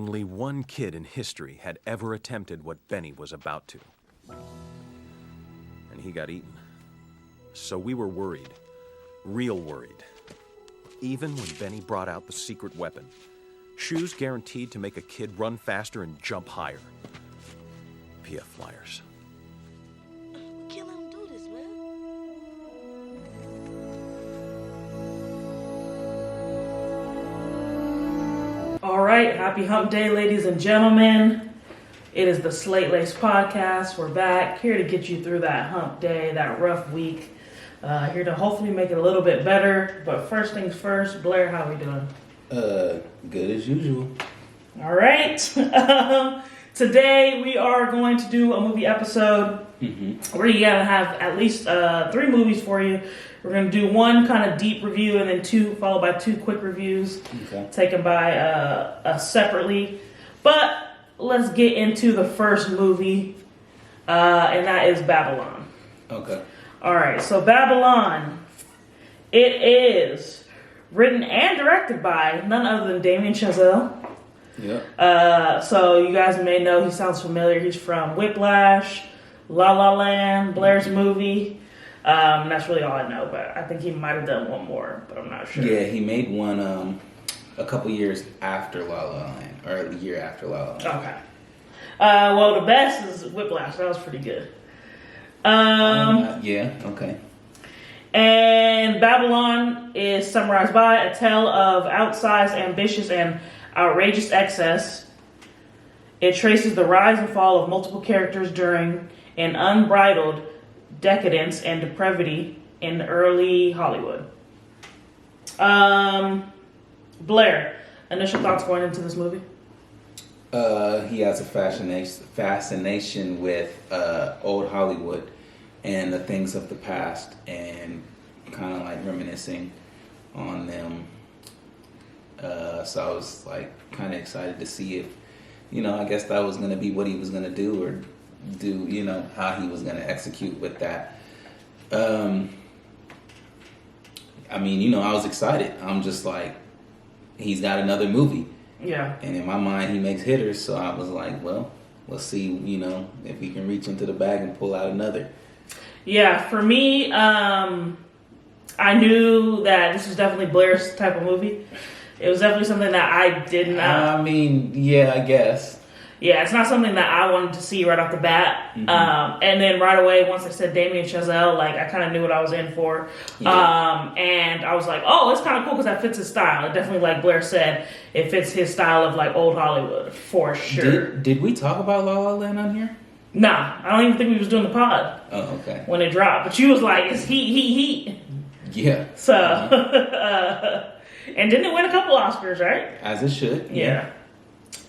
Only one kid in history had ever attempted what Benny was about to. And he got eaten. So we were worried. Real worried. Even when Benny brought out the secret weapon. Shoes guaranteed to make a kid run faster and jump higher. PF Flyers. We can't let him do this, man. All right, happy hump day, ladies and gentlemen. It is the Slate Laced podcast. We're back here to get you through that hump day, that rough week. Here to hopefully make it a little bit better. But first things first, Blair, how we doing? Good as usual. All right. Today we are going to do a movie episode. We're going to have at least 3 movies for you. We're going to do one kind of deep review and then two, followed by 2 quick reviews taken by separately. But let's get into the first movie, and that is Babylon. Okay. All right, so Babylon. It is written and directed by none other than Damien Chazelle. Yeah. So you guys may know he sounds familiar. He's from Whiplash, La La Land, Blair's movie. That's really all I know, but I think he might have done one more, but I'm not sure. Yeah, he made one a couple years after La La Land, or a year after La La Land. Okay. Well, the best is Whiplash. That was pretty good. Yeah, okay. And Babylon is summarized by a tale of outsized, ambitious, and outrageous excess. It traces the rise and fall of multiple characters during an unbridled decadence and depravity in early Hollywood. Blair, initial thoughts going into this movie? He has a fascination with old Hollywood and the things of the past, and kind of like reminiscing on them. So I was like kind of excited to see if, I guess that was going to be what he was going to do, or do, how he was going to execute with that. I was excited. I'm just like, he's got another movie. Yeah. And in my mind, he makes hitters, so I was like, well, let's see, if he can reach into the bag and pull out another. Yeah, for me, I knew that this was definitely Blair's type of movie. It was definitely something that I did not... yeah, I guess. Yeah, it's not something that I wanted to see right off the bat. Mm-hmm. And then right away, once I said Damien Chazelle, I kind of knew what I was in for. Yeah. And I was like, oh, it's kind of cool because that fits his style. It definitely, like Blair said, it fits his style of, old Hollywood, for sure. Did we talk about La La Land on here? Nah, I don't even think we was doing the pod. Oh, okay. When it dropped. But you was like, it's heat. Yeah. So, and didn't it win a couple Oscars, right? As it should. Yeah.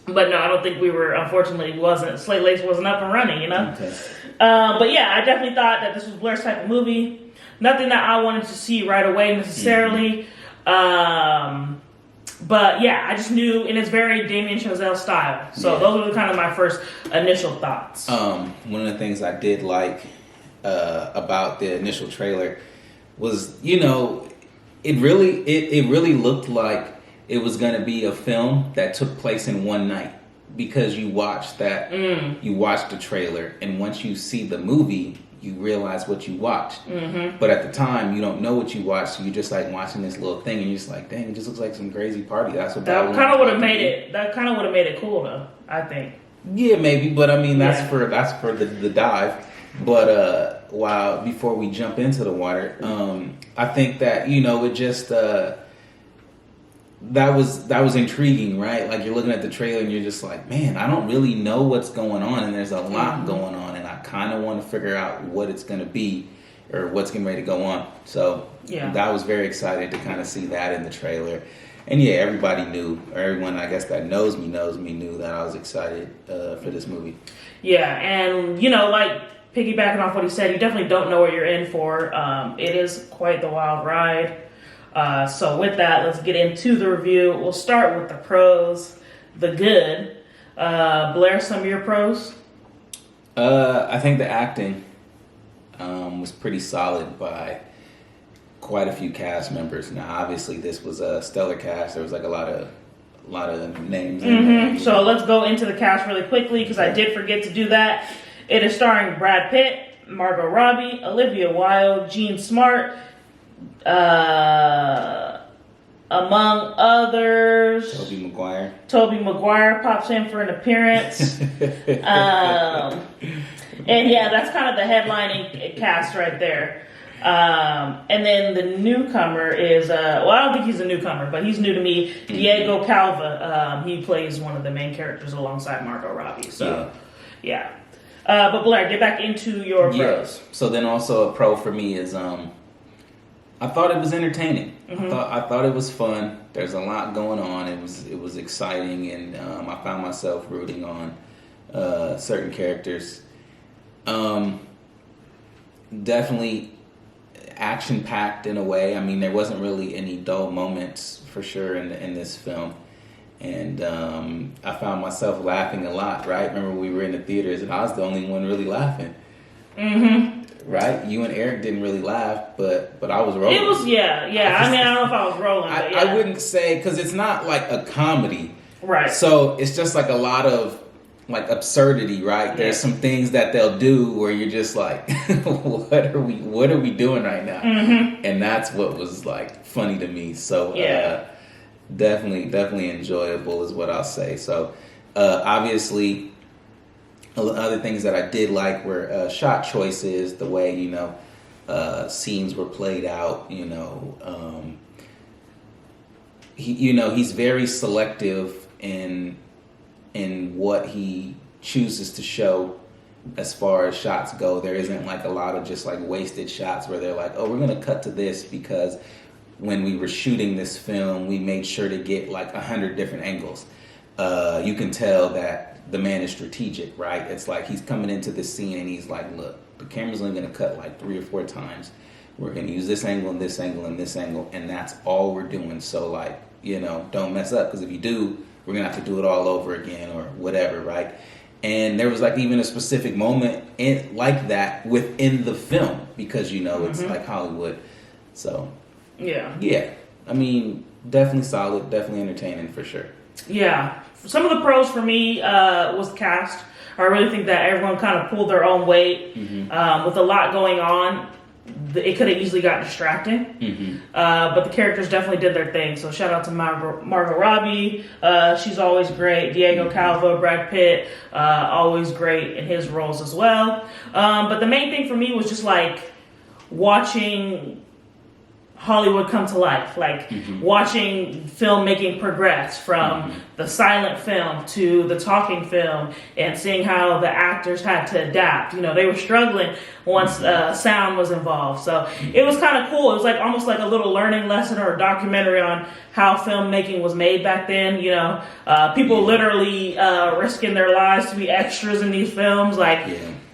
But no, I don't think we were, unfortunately, Slate Laced wasn't up and running, Okay. But yeah, I definitely thought that this was Blair's type of movie. Nothing that I wanted to see right away necessarily. Mm-hmm. But yeah, I just knew, and it's very Damien Chazelle style. So those were kind of my first initial thoughts. One of the things I did like about the initial trailer was, it really looked like it was going to be a film that took place in one night, because you watch you watch the trailer, and once you see the movie, you realize what you watched. Mm-hmm. But at the time, you don't know what you watched, so you're just like watching this little thing, and you're just like, dang, it just looks like some crazy party. That's what that kind of would have made it. That kind of would have made it cool, though, I think. Yeah, maybe, but I mean, that's for the dive. But before we jump into the water, I think that it just. That was intriguing, right? Like, you're looking at the trailer and you're just like, man, I don't really know what's going on, and there's a lot going on, and I kind of want to figure out what it's going to be, or what's getting ready to go on. So I was very excited to kind of see that in the trailer. And yeah, everybody knew, or everyone I guess that knows me knew that I was excited for this movie. Yeah, and piggybacking off what he said, you definitely don't know what you're in for. It is quite the wild ride. So with that, let's get into the review. We'll start with the pros, the good. Blair, some of your pros? I think the acting was pretty solid by quite a few cast members. Now, obviously, this was a stellar cast. There was a lot of names. In there. So let's go into the cast really quickly because I did forget to do that. It is starring Brad Pitt, Margot Robbie, Olivia Wilde, Jean Smart, among others. Tobey Maguire pops in for an appearance. And yeah, that's kind of the headlining cast right there. And then the newcomer is, well, I don't think he's a newcomer, but he's new to me, Diego Calva. He plays one of the main characters alongside Margot Robbie. So, yeah. But Blair, get back into your pros. So then also a pro for me is, I thought it was entertaining. I thought it was fun. There's a lot going on. It was exciting, and I found myself rooting on certain characters. Definitely action-packed in a way. I mean, there wasn't really any dull moments for sure in this film. And I found myself laughing a lot, right? Remember we were in the theaters and I was the only one really laughing. Right? You and Eric didn't really laugh, but I was rolling. It was, yeah. I mean, I don't know if I was rolling, but yeah. I wouldn't say, because it's not like a comedy. Right. So it's just like a lot of like absurdity, right? Yeah. There's some things that they'll do where you're just like, what are we doing right now? And that's what was like funny to me. So definitely enjoyable is what I'll say. So obviously other things that I did like were shot choices, the way, scenes were played out, he's very selective in what he chooses to show as far as shots go. There isn't like a lot of just like wasted shots where they're like, oh, we're going to cut to this because when we were shooting this film, we made sure to get like 100 different angles. You can tell that the man is strategic, right? It's like he's coming into the scene and he's like, look, the camera's only going to cut like 3 or 4 times. We're going to use this angle and this angle and this angle, and that's all we're doing. So like, don't mess up, because if you do, we're going to have to do it all over again or whatever, right? And there was like even a specific moment like that within the film because, it's like Hollywood. So, yeah. I mean, definitely solid, definitely entertaining for sure. Yeah. Some of the pros for me was cast. I really think that everyone kind of pulled their own weight. With a lot going on, it could have easily got distracting. But the characters definitely did their thing. So shout out to Margot Robbie. She's always great. Diego Calva, Brad Pitt, always great in his roles as well. But the main thing for me was just like watching Hollywood come to life, like watching filmmaking progress from the silent film to the talking film, and seeing how the actors had to adapt. They were struggling once sound was involved. So it was kind of cool. It was like almost like a little learning lesson or a documentary on how filmmaking was made back then. People literally risking their lives to be extras in these films.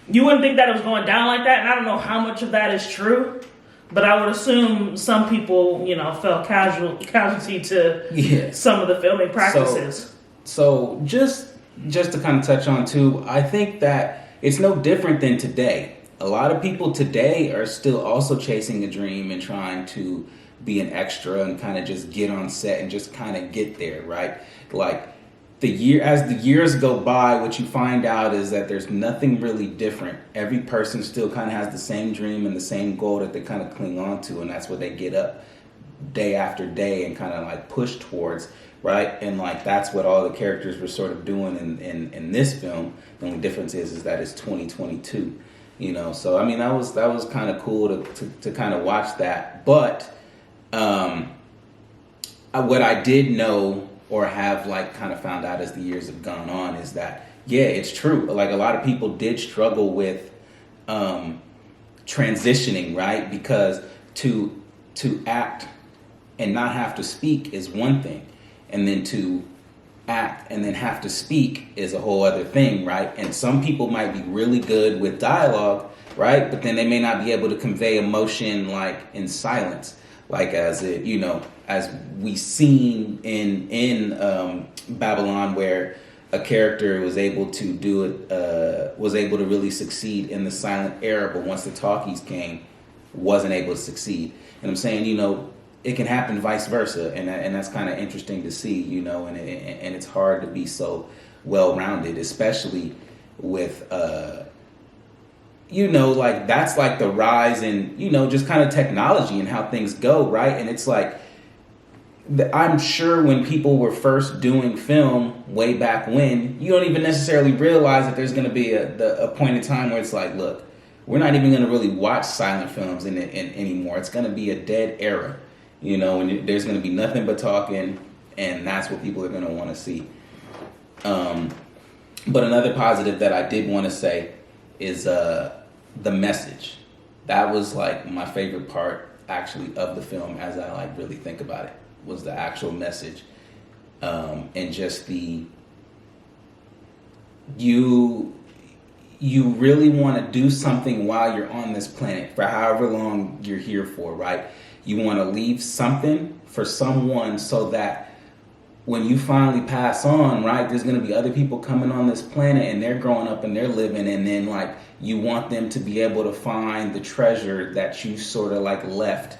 You wouldn't think that it was going down like that, and I don't know how much of that is true. But I would assume some people, fell casualty to some of the filming practices. So just to kind of touch on too, I think that it's no different than today. A lot of people today are still also chasing a dream and trying to be an extra and kind of just get on set and just kind of get there, right? Like as the years go by, what you find out is that there's nothing really different. Every person still kind of has the same dream and the same goal that they kind of cling on to, and that's what they get up day after day and kind of like push towards, right? And like that's what all the characters were sort of doing in this film. The only difference is that it's 2022, So I mean that was kind of cool to kind of watch that. But what I did know, or have like kind of found out as the years have gone on, is that it's true. Like a lot of people did struggle with transitioning, right? Because to act and not have to speak is one thing, and then to act and then have to speak is a whole other thing, right? And some people might be really good with dialogue, right? But then they may not be able to convey emotion like in silence. Like as we seen in Babylon, where a character was able to do it, was able to really succeed in the silent era, but once the talkies came, wasn't able to succeed. And I'm saying, it can happen vice versa, and that's kind of interesting to see, you know, and it's hard to be so well-rounded, especially with you know, like that's like the rise in, you know, just kind of technology and how things go, right? And it's like, I'm sure when people were first doing film way back when, you don't even necessarily realize that there's going to be a point in time where it's like, look, we're not even going to really watch silent films in anymore. It's going to be a dead era, you know, and there's going to be nothing but talking, and that's what people are going to want to see. But another positive that I did want to say is the message. That was like my favorite part actually of the film, as I like really think about it, was the actual message, and just the you really want to do something while you're on this planet for however long you're here for, right? You want to leave something for someone so that when you finally pass on, right, there's going to be other people coming on this planet and they're growing up and they're living, and then like you want them to be able to find the treasure that you sort of like left,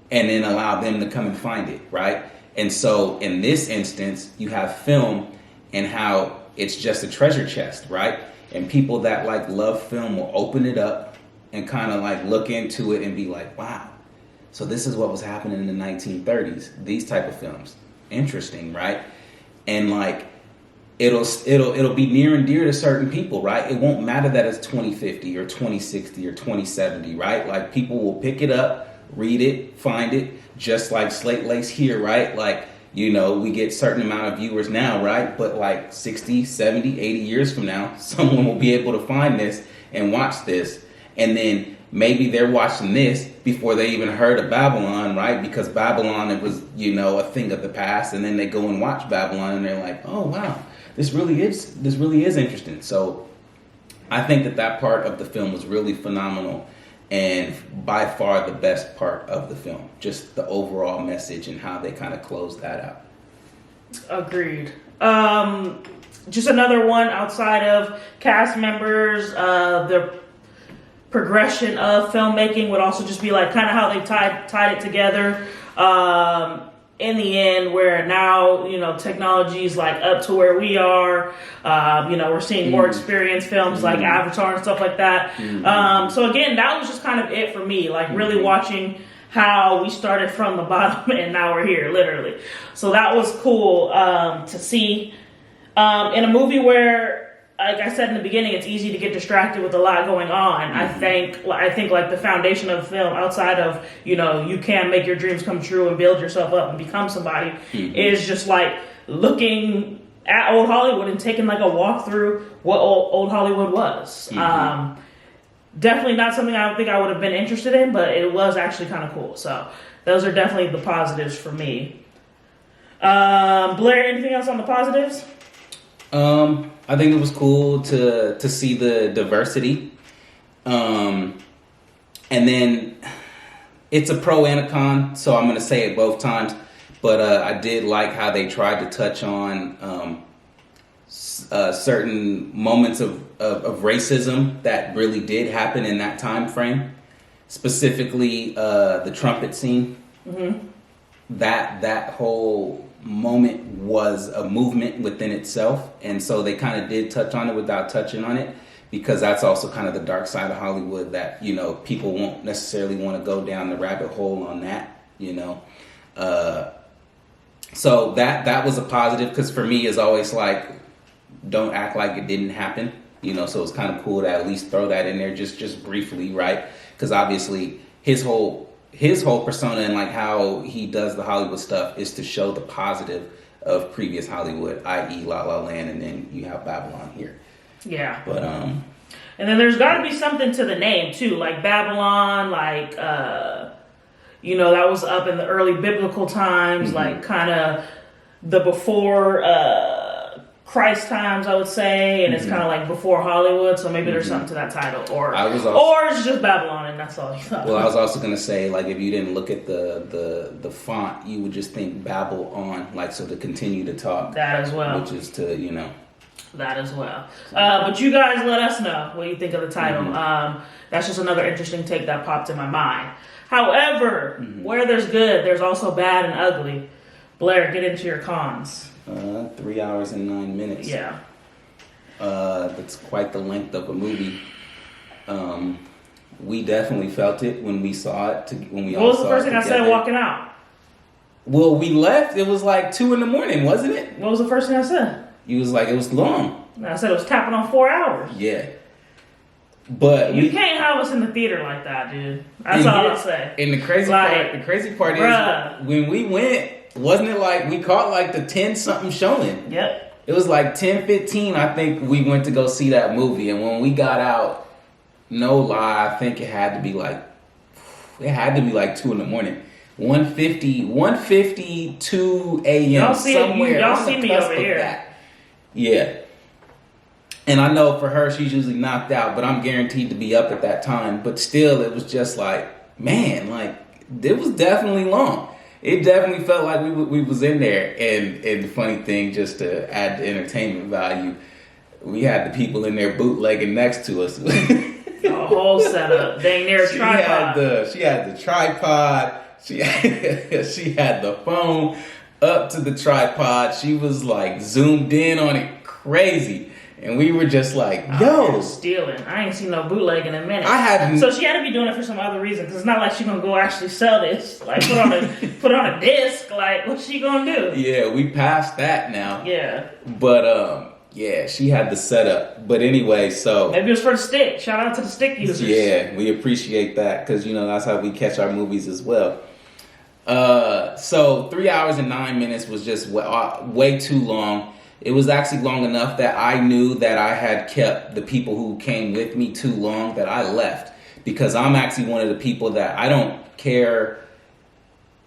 and then allow them to come and find it, right? And so in this instance, you have film and how it's just a treasure chest, right? And people that like love film will open it up and kind of like look into it and be like, wow, so this is what was happening in the 1930s, these type of films. Interesting, right? And like it'll be near and dear to certain people, right? It won't matter that it's 2050 or 2060 or 2070, right? Like people will pick it up, read it, find it, just like Slate Laced here, right? Like, you know, we get certain amount of viewers now, right? But like 60, 70, 80 years from now, someone will be able to find this and watch this. And then maybe they're watching this before they even heard of Babylon, right? Because Babylon, it was, you know, a thing of the past. And then they go and watch Babylon and they're like, oh, wow, this really is interesting. So I think that part of the film was really phenomenal, and by far the best part of the film, just the overall message and how they kind of closed that out. Agreed. Just another one outside of cast members, the progression of filmmaking would also just be like kind of how they tied it together. In the end, where now, you know, technology is like up to where we are, you know, we're seeing more experienced films like Avatar and stuff like that. So again, that was just kind of it for me, like really watching how we started from the bottom and now we're here, literally. So that was cool to see in a movie where, like I said in the beginning, it's easy to get distracted with a lot going on. I think like the foundation of the film, outside of, you know, you can make your dreams come true and build yourself up and become somebody, is just like looking at old Hollywood and taking like a walk through what old Hollywood was. Definitely not something I don't think I would have been interested in, but it was actually kind of cool. So those are definitely the positives for me. Blair, anything else on the positives? I think it was cool to see the diversity. And then it's a pro and a con, so I'm going to say it both times. But I did like how they tried to touch on certain moments of racism that really did happen in that time frame. Specifically, the trumpet scene. That whole moment was a movement within itself, and so they kind of did touch on it without touching on it, because that's also kind of the dark side of Hollywood that, you know, people won't necessarily want to go down the rabbit hole on that, you know. So that was a positive, because for me it's always like, don't act like it didn't happen, you know. So it's kind of cool to at least throw that in there just briefly, right? Because obviously his whole persona and like how he does the Hollywood stuff is to show the positive of previous Hollywood, i.e. La La Land, and then you have Babylon here. Yeah. But and then there's got to be something to the name too, like Babylon, like you know, that was up in the early biblical times, like kind of the before Christ times, I would say, and it's kind of like before Hollywood, so maybe there's something to that title, or it's just Babylon and that's all you thought. Well, I was also gonna say, like, if you didn't look at the font, you would just think Babble on, like, so to continue to talk. That as well, which is to, you know. that as well. But you guys let us know what you think of the title. That's just another interesting take that popped in my mind. However, where there's good, there's also bad and ugly. Blair, get into your cons. 3 hours and 9 minutes. Yeah. That's quite the length of a movie. We definitely felt it when we saw it. What was the first thing I said walking out? Well, we left. It was like 2 a.m, wasn't it? What was the first thing I said? You was like, it was long. I said it was tapping on 4 hours. Yeah. But you can't have us in the theater like that, dude. That's all I'll say. And the crazy part is when we went, wasn't it like we caught like the 10-something showing? Yep. It was like 10:15, I think we went to go see that movie. And when we got out, no lie, I think it had to be like 2 a.m. 1:52 a.m. Y'all see somewhere. Y'all see me over here. That. Yeah. And I know for her, she's usually knocked out, but I'm guaranteed to be up at that time. But still, it was just like, man, like, it was definitely long. It definitely felt like we was in there. And the funny thing, just to add the entertainment value, we had the people in there bootlegging next to us. The whole setup. Dang near tripod. She had the tripod. She had the phone up to the tripod. She was like zoomed in on it crazy. And we were just like, yo. Stealing. I ain't seen no bootleg in a minute. I haven't. So she had to be doing it for some other reason. Because it's not like she going to go actually sell this. Like, put on a disc. Like, what's she going to do? Yeah, we passed that now. Yeah. But, yeah, she had the setup. But anyway, so. Maybe it was for the stick. Shout out to the stick users. Yeah, we appreciate that. Because, that's how we catch our movies as well. So 3 hours and 9 minutes was just way too long. It was actually long enough that I knew that I had kept the people who came with me too long, that I left. Because I'm actually one of the people that I don't care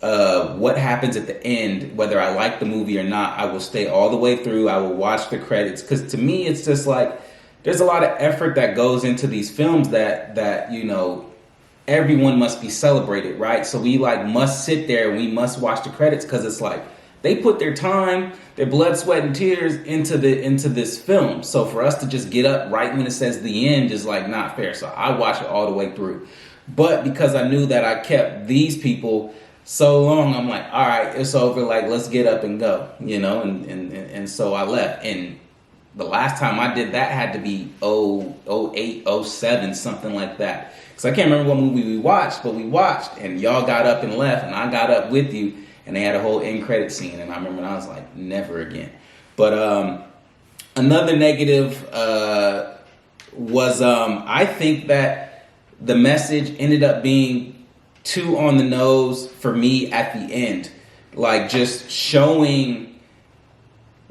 what happens at the end, whether I like the movie or not. I will stay all the way through. I will watch the credits. Because to me, it's just like, there's a lot of effort that goes into these films that everyone must be celebrated, right? So we must sit there and we must watch the credits, because it's like, they put their time, their blood, sweat, and tears into this film. So for us to just get up right when it says the end is like not fair. So I watch it all the way through. But because I knew that I kept these people so long, I'm like, all right, it's over. Like, let's get up and go, and so I left. And the last time I did that had to be 08, 07, something like that. Because I can't remember what movie we watched, but we watched, and y'all got up and left, and I got up with you. And they had a whole end credit scene, and I remember I was like, never again. But another negative was I think that the message ended up being too on the nose for me at the end. Like, just showing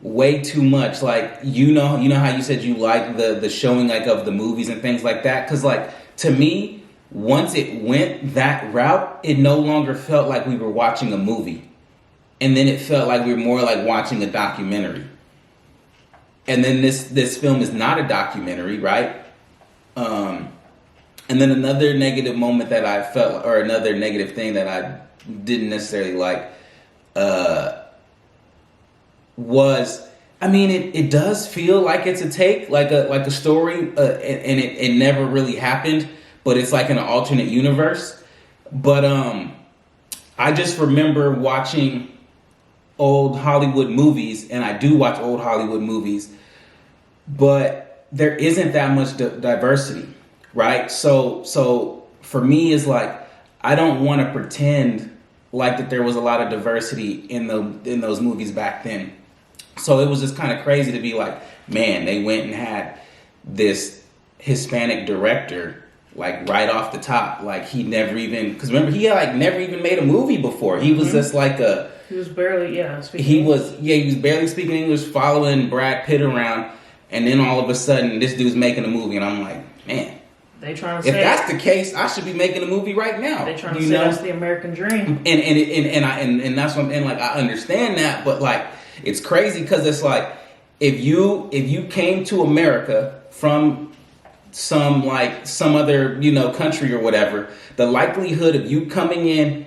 way too much. Like, you know how you said you like the showing like of the movies and things like that? Because like, to me, once it went that route, it no longer felt like we were watching a movie. And then it felt like we were more like watching a documentary. And then this film is not a documentary, right? And then another negative moment that I felt, or another negative thing that I didn't necessarily like, was, I mean, it does feel like it's a take, like a story, and it never really happened, but it's like in an alternate universe. But I just remember watching old Hollywood movies, and I do watch old Hollywood movies, but there isn't that much diversity, right? So for me, it's like, I don't want to pretend like that there was a lot of diversity in those movies back then. So it was just kind of crazy to be like, man, they went and had this Hispanic director, like, right off the top. Like, he never even, because remember, he had like never even made a movie before. He was just like he was barely, speaking English. He was barely speaking English, following Brad Pitt around, and then all of a sudden, this dude's making a movie, and I'm like, man, they trying to say, if that's the case, I should be making a movie right now. They trying to say that's the American dream, and that's what I'm, and like, I understand that, but like, it's crazy because it's like, if you came to America from some other country or whatever, the likelihood of you coming in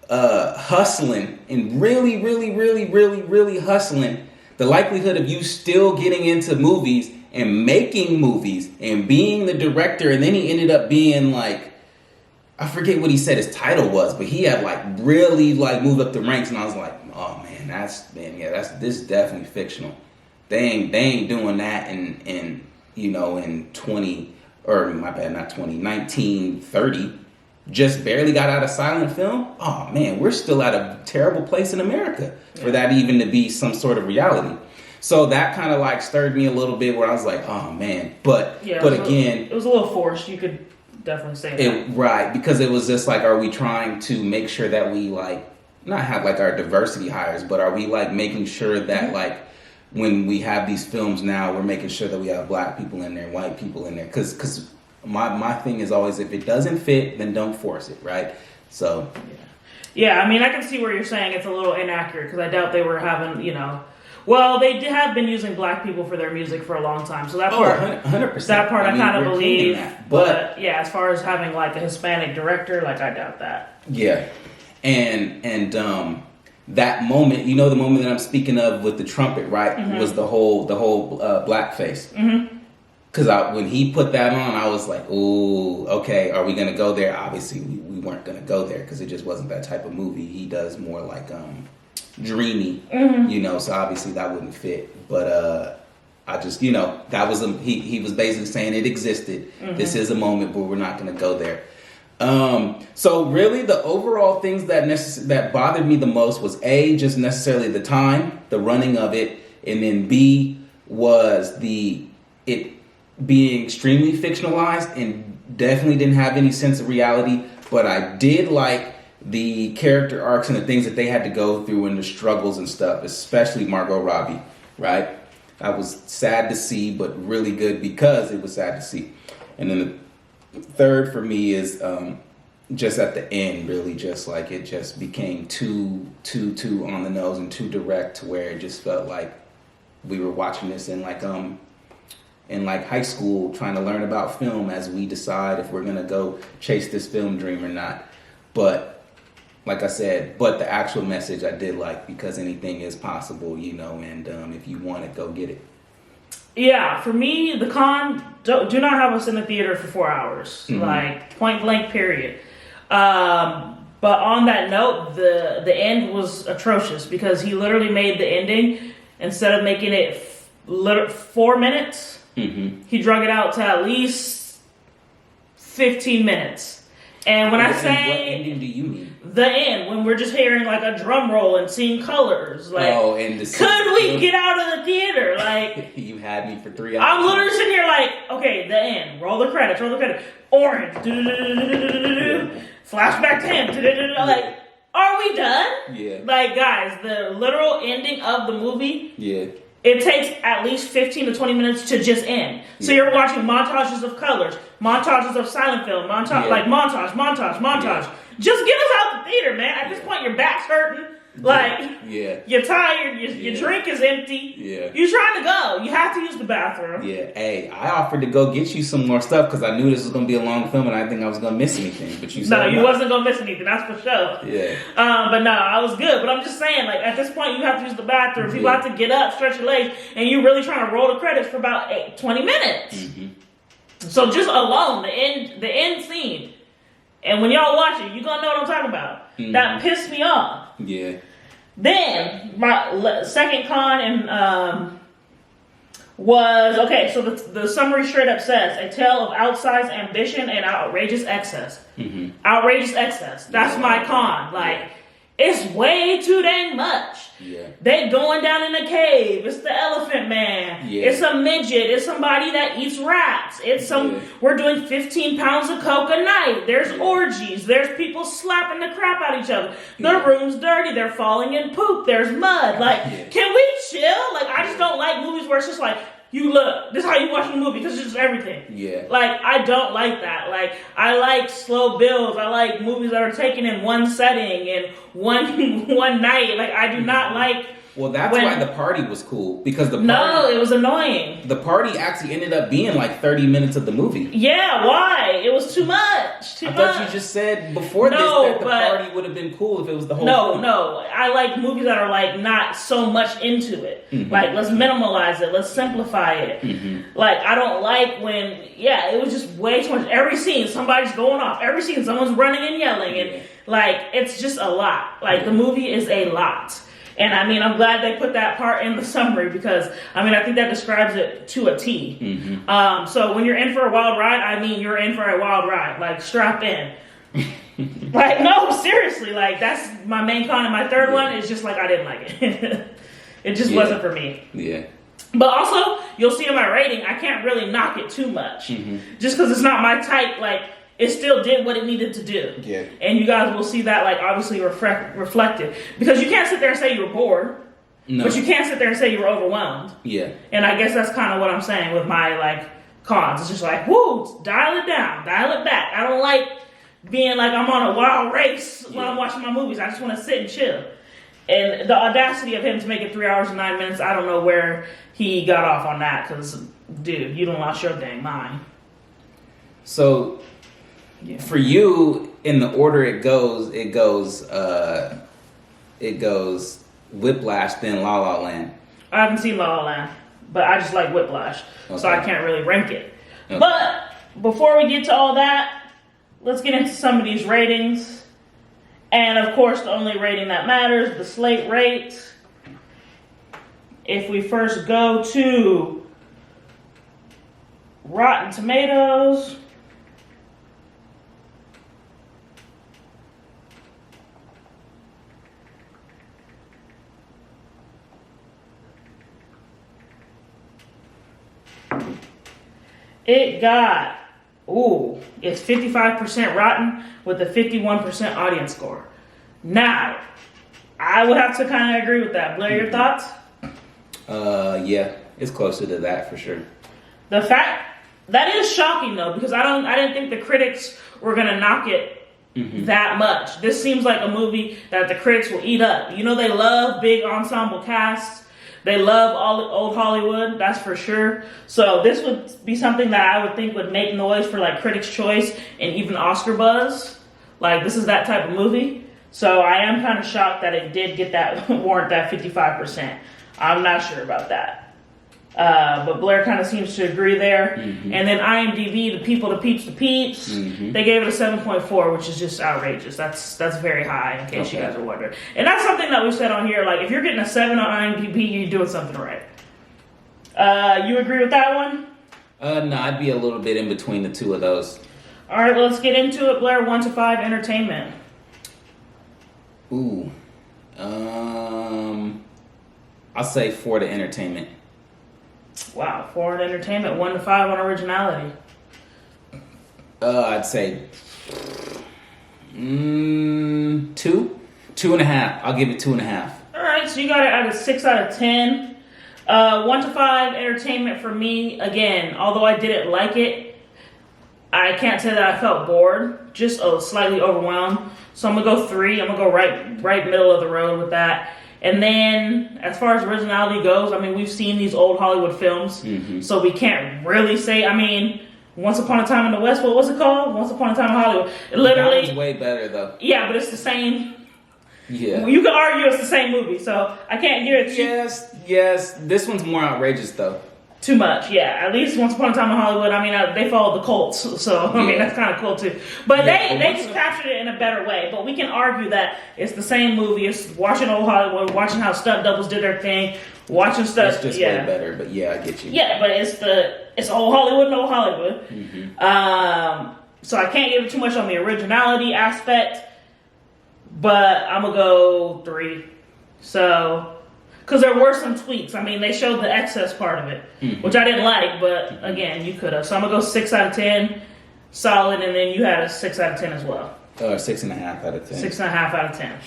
hustling and really hustling, the likelihood of you still getting into movies and making movies and being the director, and then he ended up being like, I forget what he said his title was, but he had like really like moved up the ranks, and I was like, oh man, this is definitely fictional. They ain't doing that in 1930. Just barely got out of silent film. Oh man, we're still at a terrible place in America for that even to be some sort of reality. So that kind of like stirred me a little bit, where I was like, oh man. But again, it was a little forced. You could definitely say that. Right, because it was just like, are we trying to make sure that we like not have like our diversity hires, but are we like making sure that like when we have these films now, we're making sure that we have black people in there, white people in there, because my thing is always, if it doesn't fit, then don't force it, right? So yeah, I mean, I can see where you're saying it's a little inaccurate, because I doubt they were having, well, they have been using black people for their music for a long time, so that part, 100%. That part I kind of believe. But yeah, as far as having like a Hispanic director, like I doubt that. Yeah, and that moment, the moment that I'm speaking of with the trumpet, right, was the whole blackface. Because when he put that on, I was like, ooh, okay, are we gonna go there? Obviously, we weren't gonna go there, because it just wasn't that type of movie. He does more like dreamy, so obviously that wouldn't fit. But I just, that was he was basically saying it existed. This is a moment, but we're not gonna go there. So really, the overall things that bothered me the most was A, just necessarily the time, the running of it, and then B was it being extremely fictionalized and definitely didn't have any sense of reality. But I did like the character arcs and the things that they had to go through and the struggles and stuff, especially Margot Robbie, right? I was sad to see, but really good because it was sad to see. And then the third for me is just at the end, really just like it just became too on the nose and too direct, to where it just felt like we were watching this in high school, trying to learn about film as we decide if we're gonna go chase this film dream or not. But like I said, the actual message I did like, because anything is possible, and if you want it, go get it. Yeah, for me, the con, do not have us in the theater for 4 hours, like point blank, period. But on that note, the end was atrocious, because he literally made the ending, instead of making it 4 minutes, he drug it out to at least 15 minutes. And when I say, what ending do you mean? The end, when we're just hearing like a drum roll and seeing colors, like, could we get out of the theater? Like, you had me for 3 hours. I'm literally sitting here like, okay, the end, roll the credits, orange, flashback to him, like, are we done? Yeah. Like, guys, the literal ending of the movie, it takes at least 15 to 20 minutes to just end. So you're watching montages of colors, montages of silent film, montage. Yeah. Just get us out the theater, man. At this point, your back's hurting. Like, you're tired. Your drink is empty. Yeah. You're trying to go. You have to use the bathroom. Yeah. Hey, I offered to go get you some more stuff, because I knew this was going to be a long film and I didn't think I was going to miss anything. But you said no, you wasn't going to miss anything. That's for sure. Yeah. But no, I was good. But I'm just saying, like, at this point, you have to use the bathroom. People have to get up, stretch your legs, and you're really trying to roll the credits for about 20 minutes. So just alone, the end scene. And when y'all watch it, you're going to know what I'm talking about. That pissed me off. Yeah. Then, my second con was, okay, so the summary straight up says, a tale of outsized ambition and outrageous excess. Outrageous excess. That's my con. Like, it's way too dang much. Yeah. They going down in a cave. It's the Elephant Man. Yeah. It's a midget. It's somebody that eats rats. It's we're doing 15 pounds of coke a night. There's orgies. There's people slapping the crap out of each other. The room's dirty. They're falling in poop. There's mud. Like, can we chill? Like, I just don't like movies where it's just like, you look, this is how you watch the movie, because it's just everything. Yeah. Like, I don't like that. Like, I like slow builds. I like movies that are taken in one setting and one night. Like, I do not like Well, that's why the party was cool, because No, it was annoying. The party actually ended up being like 30 minutes of the movie. Yeah, why? It was too much. I thought you just said before this that the party would have been cool if it was the whole film. No. I like movies that are like not so much into it. Mm-hmm. Like, let's minimalize it. Let's simplify it. Mm-hmm. Like, I don't like when, it was just way too much. Every scene, somebody's going off. Every scene, someone's running and yelling. And, like, it's just a lot. Like, the movie is a lot. And I mean, I'm glad they put that part in the summary because, I mean, I think that describes it to a T. Mm-hmm. So when you're in for a wild ride, I mean, you're in for a wild ride. Like, strap in. Like, no, seriously. Like, that's my main con. And my third one is just like, I didn't like it. It just wasn't for me. Yeah. But also, you'll see in my rating, I can't really knock it too much. Just because it's not my type, like, it still did what it needed to do. Yeah. And you guys will see that, like, obviously reflected. Because you can't sit there and say you were bored. No. But you can't sit there and say you were overwhelmed. Yeah. And I guess that's kind of what I'm saying with my, like, cons. It's just like, whoo, dial it down, dial it back. I don't like being like I'm on a wild race while I'm watching my movies. I just want to sit and chill. And the audacity of him to make it 3 hours and 9 minutes, I don't know where he got off on that. Because, dude, you don't lost your dang mind. So... yeah. For you, in the order it goes Whiplash, then La La Land. I haven't seen La La Land, but I just like Whiplash, so I can't really rank it. Okay. But before we get to all that, let's get into some of these ratings. And of course, the only rating that matters, the Slate rate. If we first go to Rotten Tomatoes, it got, it's 55% rotten with a 51% audience score. Now, I would have to kind of agree with that. Blair, your thoughts? Yeah, it's closer to that for sure. The fact, that is shocking though, because I didn't think the critics were going to knock it that much. This seems like a movie that the critics will eat up. You know, they love big ensemble casts. They love all old Hollywood, that's for sure. So this would be something that I would think would make noise for like Critics' Choice and even Oscar buzz. Like, this is that type of movie. So I am kind of shocked that it did get that warrant that 55%. I'm not sure about that. But Blair kind of seems to agree there. And then IMDb, the peeps, they gave it a 7.4, which is just outrageous. That's very high, in case you guys are wondering. And that's something that we've said on here. Like, if you're getting a 7 on IMDb, you're doing something right. You agree with that one? No, I'd be a little bit in between the two of those. All right, well, let's get into it. Blair, 1 to 5 entertainment. Ooh. I'll say 4 to entertainment. Wow, 4 to entertainment, 1 to 5 on originality. I'd say 2. 2.5. I'll give it 2.5. All right, so you got it at a 6 out of 10. 1 to 5 entertainment for me. Again, although I didn't like it, I can't say that I felt bored. Just slightly overwhelmed. So I'm gonna go 3. I'm gonna go right middle of the road with that. And then, as far as originality goes, I mean, we've seen these old Hollywood films, so we can't really say, I mean, Once Upon a Time in the West, what was it called? Once Upon a Time in Hollywood. It literally, that one's way better, though. Yeah, but it's the same. Yeah. You could argue it's the same movie, so I can't give it Yes. This one's more outrageous, though. Too much, yeah. At least Once Upon a Time in Hollywood, I mean, they followed the Colts, so, I mean, that's kind of cool, too. But they just captured it in a better way. But we can argue that it's the same movie. It's watching old Hollywood, watching how stunt doubles did their thing, watching stuff. It's just way better, but yeah, I get you. Yeah, but it's old Hollywood and old Hollywood. So I can't give it too much on the originality aspect, but I'm going to go 3. So... because there were some tweaks. I mean, they showed the excess part of it, which I didn't like, but again, you could have. So I'm going to go 6 out of 10, solid, and then you had a 6 out of 10 as well. 6.5 out of 10. 6.5 out of 10.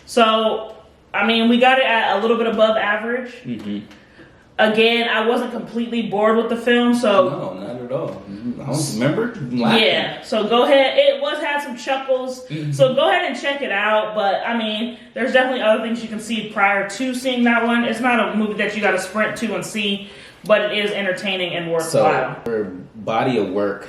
So, I mean, we got it at a little bit above average. Again, I wasn't completely bored with the film, so... No, not at at all. I don't remember. Yeah, so go ahead. It had some chuckles, Mm-hmm. so go ahead and check it out. But I mean, there's definitely other things you can see prior to seeing that one. It's not a movie that you got to sprint to and see, but it is entertaining and worthwhile. So for body of work,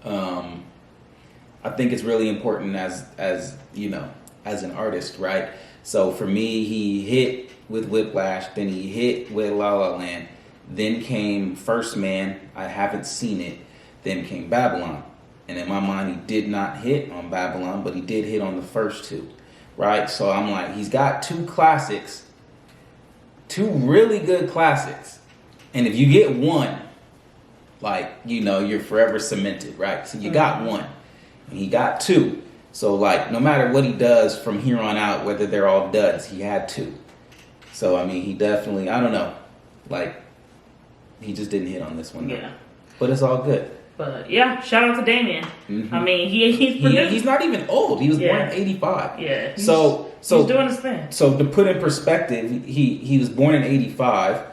I think it's really important as you know, as an artist, right? So for me, he hit with Whiplash, then he hit with La La Land, then came First Man. I haven't seen it. Then came Babylon. And in my mind, he did not hit on Babylon, but he did hit on the first two, right? So I'm like, he's got two classics, two really good classics. And if you get one, like, you know, you're forever cemented, right? So you got one, and he got two. So, like, no matter what he does from here on out, whether they're all duds, he had two. So, I mean, he definitely, I don't know, like, he just didn't hit on this one. Yeah. But it's all good. But yeah, shout out to Damien. Mm-hmm. I mean, he's He's not even old. He was born in 85. Yeah. So he's doing his thing. So to put in perspective, he was born in 85,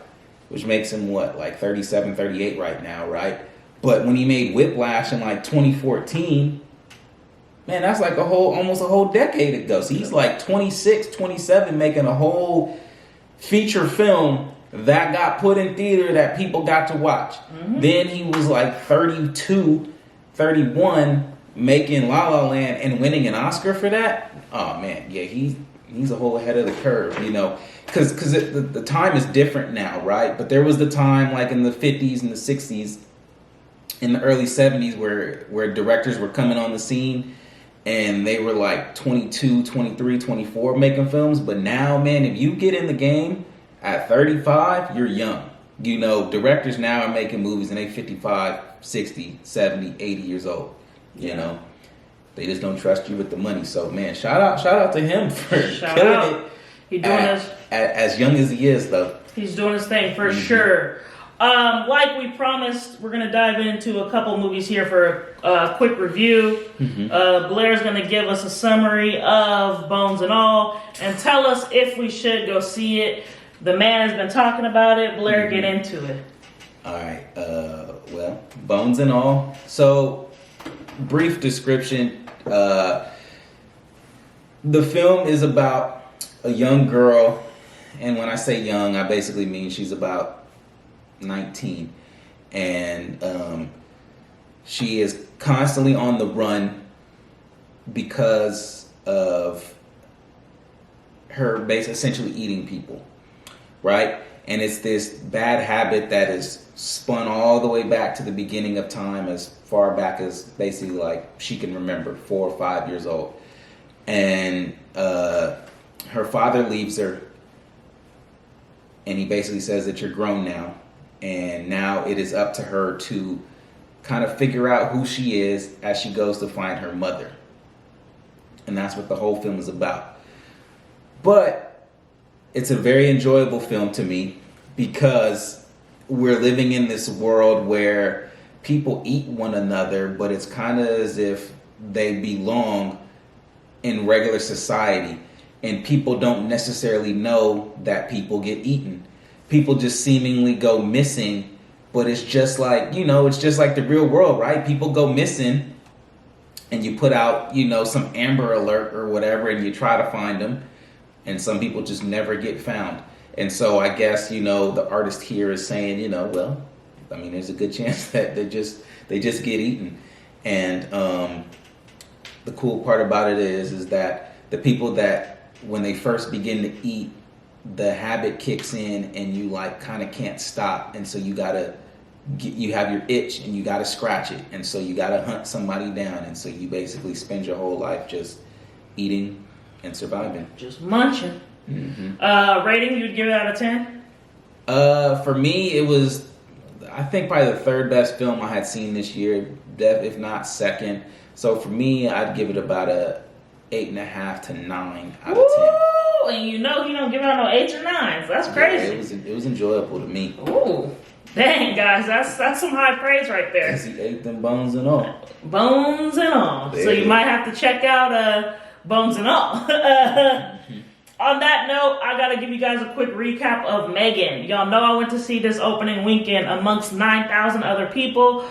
which makes him what, like 37, 38 right now, right? But when he made Whiplash in like 2014, man, that's like almost a whole decade ago. So he's like 26, 27 making a whole feature film that got put in theater that people got to watch. Mm-hmm. Then he was like 32, 31 making La La Land and winning an Oscar for that. Oh man, yeah, he's a whole ahead of the curve, you know, because the time is different now, right? But there was the time like in the 50s and the 60s, in the early 70s where directors were coming on the scene and they were like 22, 23, 24 making films. But now, man, if you get in the game at 35, you're young. You know, directors now are making movies and they 55, 60, 70, 80 years old. You know, they just don't trust you with the money. So, man, shout out to him for killing it. He's doing as young as he is, though. He's doing his thing for sure. Like we promised, we're going to dive into a couple movies here for a quick review. Blair's going to give us a summary of Bones and All and tell us if we should go see it. The man has been talking about it. Blair, get into it. All right. Well, Bones and All. So, brief description. The film is about a young girl. And when I say young, I basically mean she's about 19. And she is constantly on the run because of her essentially eating people. Right? And it's this bad habit that is spun all the way back to the beginning of time, as far back as basically like she can remember, 4 or 5 years old. And her father leaves her, and he basically says that you're grown now, and now it is up to her to kind of figure out who she is as she goes to find her mother. And that's what the whole film is about. But it's a very enjoyable film to me because we're living in this world where people eat one another, but it's kind of as if they belong in regular society, and people don't necessarily know that people get eaten. People just seemingly go missing, but it's just like, you know, it's just like the real world, right? People go missing and you put out, you know, some Amber Alert or whatever, and you try to find them. And some people just never get found. And so I guess, you know, the artist here is saying, you know, well, I mean, there's a good chance that they just get eaten. And the cool part about it is that the people that when they first begin to eat, the habit kicks in and you like kind of can't stop. And so you have your itch and you got to scratch it. And so you got to hunt somebody down. And so you basically spend your whole life just eating and surviving. Just munching. Rating, you'd give it out of 10? For me, it was, I think, probably the third best film I had seen this year, if not second. So for me, I'd give it about a 8.5 to 9 out of 10. Ooh, and you know he don't give out no 8s or 9s. That's crazy. Yeah, it was enjoyable to me. Ooh, dang, guys, that's some high praise right there. He ate them bones and all. Bones and all. There So you might have to check out Bones and All. On that note, I gotta give you guys a quick recap of M3GAN. Y'all know I went to see this opening weekend amongst 9,000 other people.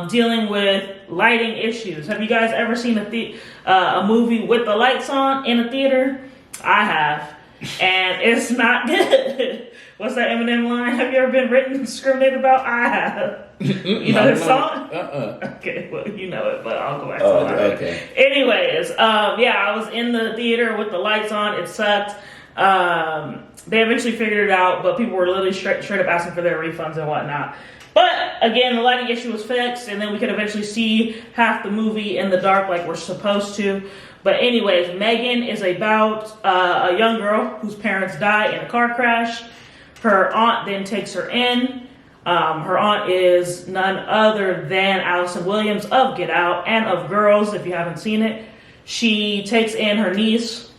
dealing with lighting issues. Have you guys ever seen a movie with the lights on in a theater? I have, and it's not good. What's that Eminem line? Have you ever been written discriminated about? I have. You know his song? Okay, well, you know it, but I'll go back to it. Okay. Anyways, I was in the theater with the lights on. It sucked. They eventually figured it out, but people were literally straight up asking for their refunds and whatnot. But again, the lighting issue was fixed, and then we could eventually see half the movie in the dark like we're supposed to. But anyways, M3GAN is about a young girl whose parents die in a car crash. Her aunt then takes her in. Her aunt is none other than Allison Williams of Get Out and of Girls, if you haven't seen it. She takes in her niece.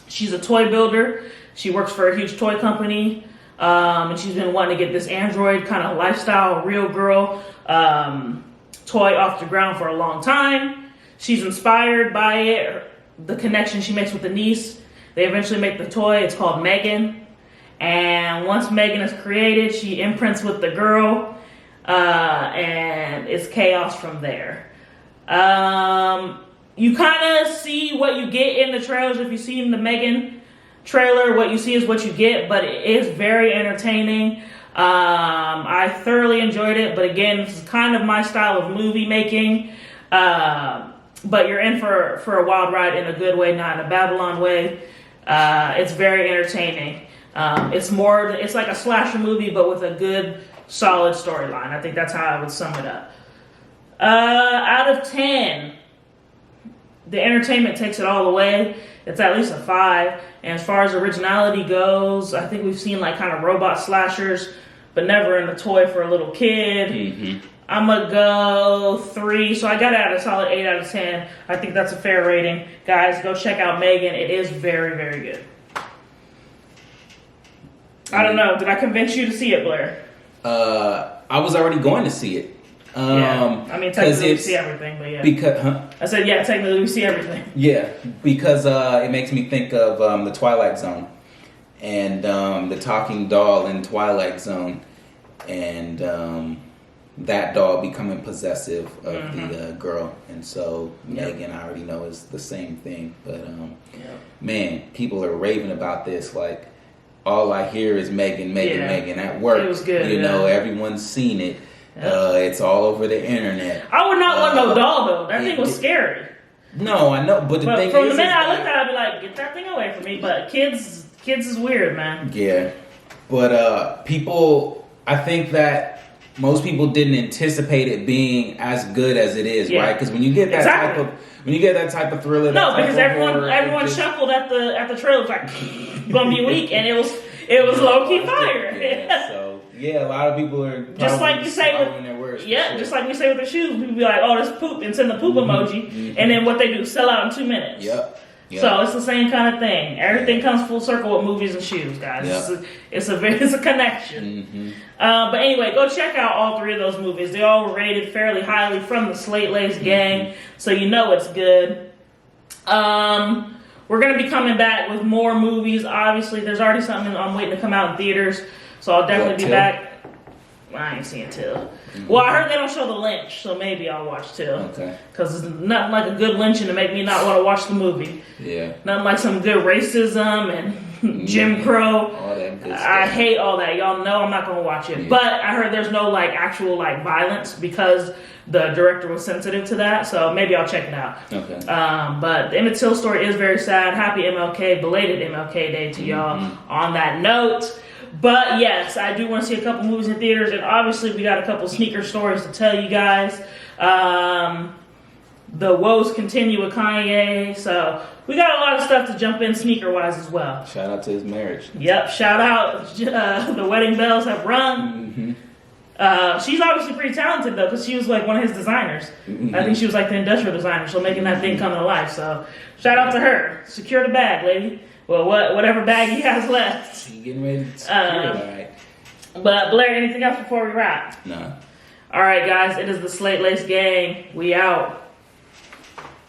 She's a toy builder. She works for a huge toy company. And she's been wanting to get this Android kind of lifestyle, real girl toy off the ground for a long time. She's inspired by it, the connection she makes with the niece. They eventually make the toy. It's called M3GAN. And once M3GAN is created, she imprints with the girl, and it's chaos from there. You kind of see what you get in the trailers. If you've seen the M3GAN trailer, what you see is what you get, but it is very entertaining. I thoroughly enjoyed it, but again, this is kind of my style of movie making. But you're in for a wild ride in a good way, not in a Babylon way. It's very entertaining. It's like a slasher movie, but with a good, solid storyline. I think that's how I would sum it up. Out of 10, the entertainment takes it all away. It's at least a 5. And as far as originality goes, I think we've seen like kind of robot slashers, but never in a toy for a little kid. Mm-hmm. I'm going to go 3. So I got it at a solid 8 out of 10. I think that's a fair rating. Guys, go check out M3GAN. It is very, very good. I don't know. Did I convince you to see it, Blair? I was already going to see it. Yeah. I mean, technically we see everything, but yeah. I said, yeah, technically we see everything. Yeah, because it makes me think of the Twilight Zone and the talking doll in Twilight Zone, and that doll becoming possessive of the girl. And so M3GAN, I already know, is the same thing. But man, people are raving about this. Like, all I hear is M3GAN at work. It was good. You know, everyone's seen it. Yeah. It's all over the internet. I would not want no doll though. That thing was scary. No, I know, but the thing is, from the minute I looked at it, I'd be like, "Get that thing away from me." But kids is weird, man. Yeah, but people, I think that most people didn't anticipate it being as good as it is, right? Because when you get that type of thriller, because everyone chuckled at the trailer, like gonna be weak, and it was low key fire. Yeah, so. Yeah, a lot of people are just like you say with their words. Just like we say with the shoes, we be like, "Oh, this poop," and send the poop emoji, and then what they do, sell out in 2 minutes. Yep. So it's the same kind of thing. Everything comes full circle with movies and shoes, guys. Yep. It's a connection. But anyway, go check out all 3 of those movies. They all were rated fairly highly from the Slate Laced gang, so you know it's good. We're gonna be coming back with more movies. Obviously, there's already something I'm waiting to come out in theaters. So I'll definitely be back. Well, I ain't seen Till. Well, I heard they don't show the lynch, so maybe I'll watch Till. Okay. Because there's nothing like a good lynching to make me not want to watch the movie. Yeah. Nothing like some good racism and Jim Crow. All that good stuff. I hate all that. Y'all know I'm not going to watch it. Yeah. But I heard there's no like actual like violence because the director was sensitive to that. So maybe I'll check it out. Okay. But the Emmett Till story is very sad. Happy belated MLK Day to y'all on that note. But yes, I do want to see a couple movies in theaters, and obviously we got a couple sneaker stories to tell you guys. The woes continue with Kanye, so we got a lot of stuff to jump in sneaker-wise as well. Shout out to his marriage. Yep, shout out. The wedding bells have rung. She's obviously pretty talented, though, because she was like one of his designers. I think she was like the industrial designer, so making that thing come to life. So shout out to her. Secure the bag, lady. Well, whatever bag he has left. He getting ready to secure it, all right. But Blair, anything else before we wrap? No. All right, guys. It is the Slate Laced gang. We out.